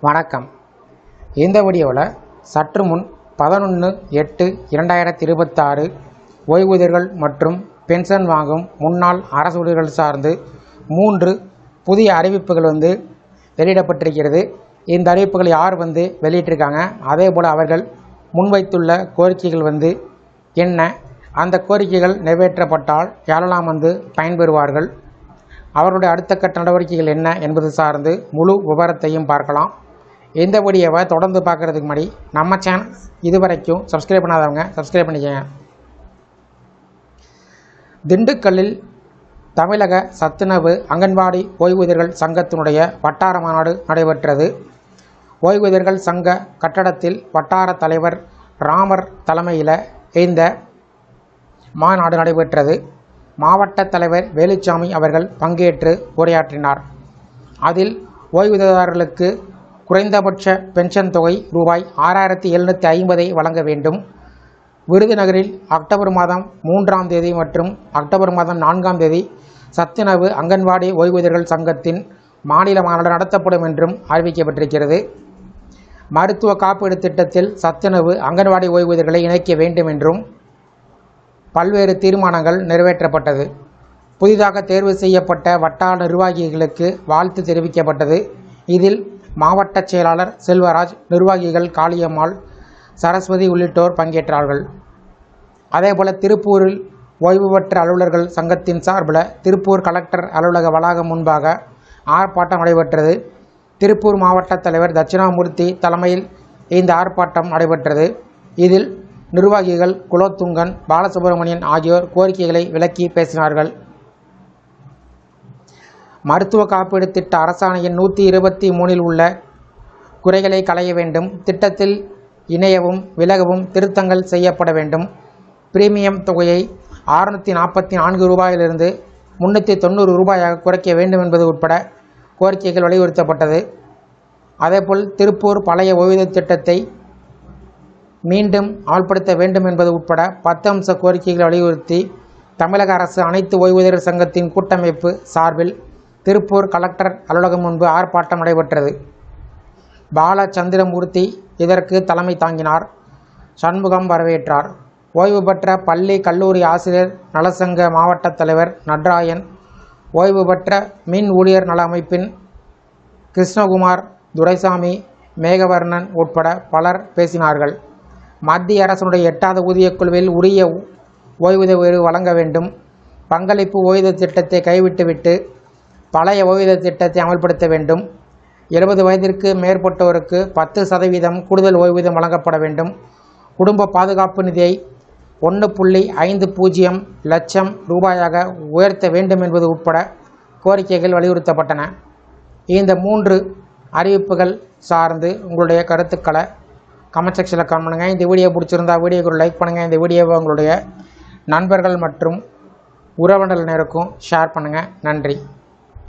வணக்கம். இந்த வீடியோவில் சற்று முன் 11/8/2026 ஓய்வூதியர்கள் மற்றும் பென்ஷன் வாங்கும் முன்னாள் அரசு ஊழியர்கள் சார்ந்து 3 புதிய அறிவிப்புகள் வெளியிடப்பட்டிருக்கிறது. இந்த அறிவிப்புகள் யார் வெளியிட்டிருக்காங்க, அதே போல் அவர்கள் முன்வைத்துள்ள கோரிக்கைகள் என்ன, அந்த கோரிக்கைகள் நிறைவேற்றப்பட்டால் யாரெல்லாம் பயன்பெறுவார்கள், அவர்களுடைய அடுத்த கட்ட நடவடிக்கைகள் என்ன என்பது சார்ந்து முழு விவரத்தையும் பார்க்கலாம். இந்த வீடியோவை தொடர்ந்து பார்க்குறதுக்கு முன்னாடி நம்ம சேனல் இதுவரைக்கும் சப்ஸ்கிரைப் பண்ணாதவங்க சப்ஸ்கிரைப் பண்ணிக்கங்க. திண்டுக்கல்லில் தமிழக சத்துணவு அங்கன்வாடி ஓய்வூதியர்கள் சங்கத்தினுடைய வட்டார மாநாடு நடைபெற்றது. ஓய்வூதியர்கள் சங்க கட்டடத்தில் வட்டார தலைவர் ராமர் தலைமையில் இந்த மாநாடு நடைபெற்றது. மாவட்ட தலைவர் வேலுச்சாமி அவர்கள் பங்கேற்று உரையாற்றினார். அதில் ஓய்வூதியதாரர்களுக்கு குறைந்தபட்ச பென்ஷன் தொகை ரூபாய் 6750 வழங்க வேண்டும். விருதுநகரில் அக்டோபர் மாதம் 3ஆம் தேதி மற்றும் அக்டோபர் மாதம் 4ஆம் தேதி சத்துணவு அங்கன்வாடி ஓய்வூதியர்கள் சங்கத்தின் மாநில மாநாடு நடத்தப்படும் என்றும் அறிவிக்கப்பட்டிருக்கிறது. மருத்துவ காப்பீடு திட்டத்தில் சத்துணவு அங்கன்வாடி ஓய்வூதியர்களை இணைக்க வேண்டும் என்றும் பல்வேறு தீர்மானங்கள் நிறைவேற்றப்பட்டது. புதிதாக தேர்வு செய்யப்பட்ட வட்டார நிர்வாகிகளுக்கு வாழ்த்து தெரிவிக்கப்பட்டது. இதில் மாவட்ட செயலாளர் செல்வராஜ், நிர்வாகிகள் காளியம்மாள், சரஸ்வதி உள்ளிட்டோர் பங்கேற்றார்கள். அதேபோல் திருப்பூரில் ஓய்வு பெற்ற அலுவலர்கள் சங்கத்தின் சார்பில் திருப்பூர் கலெக்டர் அலுவலக வளாகம் முன்பாக ஆர்ப்பாட்டம் நடைபெற்றது. திருப்பூர் மாவட்ட தலைவர் தட்சிணாமூர்த்தி தலைமையில் இந்த ஆர்ப்பாட்டம் நடைபெற்றது. இதில் நிர்வாகிகள் குலோத்துங்கன், பாலசுப்ரமணியன் ஆகியோர் கோரிக்கைகளை விளக்கி பேசினார்கள். மருத்துவ காப்பீடு திட்ட அரசாணை எண் 123 உள்ள குறைகளை களைய வேண்டும். திட்டத்தில் இணையவும் விலகவும் திருத்தங்கள் செய்யப்பட வேண்டும். பிரீமியம் தொகையை 644 ரூபாயிலிருந்து 390 ரூபாயாக குறைக்க வேண்டும் என்பது உட்பட கோரிக்கைகள் வலியுறுத்தப்பட்டது. அதேபோல் திருப்பூர் பழைய ஓய்வூதிய திட்டத்தை மீண்டும் அமல்படுத்த வேண்டும் என்பது உட்பட 10 அம்ச கோரிக்கைகளை வலியுறுத்தி தமிழக அரசு அனைத்து ஓய்வூதியர் சங்கத்தின் கூட்டமைப்பு சார்பில் திருப்பூர் கலெக்டர் அலுவலகம் முன்பு ஆர்ப்பாட்டம் நடைபெற்றது. பாலச்சந்திரமூர்த்தி இதற்கு தலைமை தாங்கினார். சண்முகம் வரவேற்றார். ஓய்வு பெற்ற பள்ளி கல்லூரி ஆசிரியர் நலசங்க மாவட்ட தலைவர் நட்ராயன், ஓய்வு பெற்ற மின் ஊழியர் நல அமைப்பின் கிருஷ்ணகுமார், துரைசாமி, மேகவர்ணன் உட்பட பலர் பேசினார்கள். மத்திய அரசினுடைய 8வது ஊதியக்குழுவில் உரிய ஓய்வூதிய உயர்வு வழங்க வேண்டும். பங்களிப்பு ஓய்வூதிய திட்டத்தை கைவிட்டுவிட்டு பழைய ஓய்வூதிய திட்டத்தை அமல்படுத்த வேண்டும். 70 வயதிற்கு மேற்பட்டோருக்கு 10% கூடுதல் ஓய்வூதியம் வழங்கப்பட வேண்டும். குடும்ப பாதுகாப்பு நிதியை 1.50 லட்சம் ரூபாயாக உயர்த்த வேண்டும் என்பது உட்பட கோரிக்கைகள் வலியுறுத்தப்பட்டன. இந்த 3 அறிவிப்புகள் சார்ந்து உங்களுடைய கருத்துக்களை கமெண்ட் செக்ஷனில் கமெண்ட் பண்ணுங்கள். இந்த வீடியோ பிடிச்சிருந்தா வீடியோக்கு ஒரு லைக் பண்ணுங்கள். இந்த வீடியோவை உங்களுடைய நண்பர்கள் மற்றும் உறவினர்களுக்கும் ஷேர் பண்ணுங்கள். நன்றி.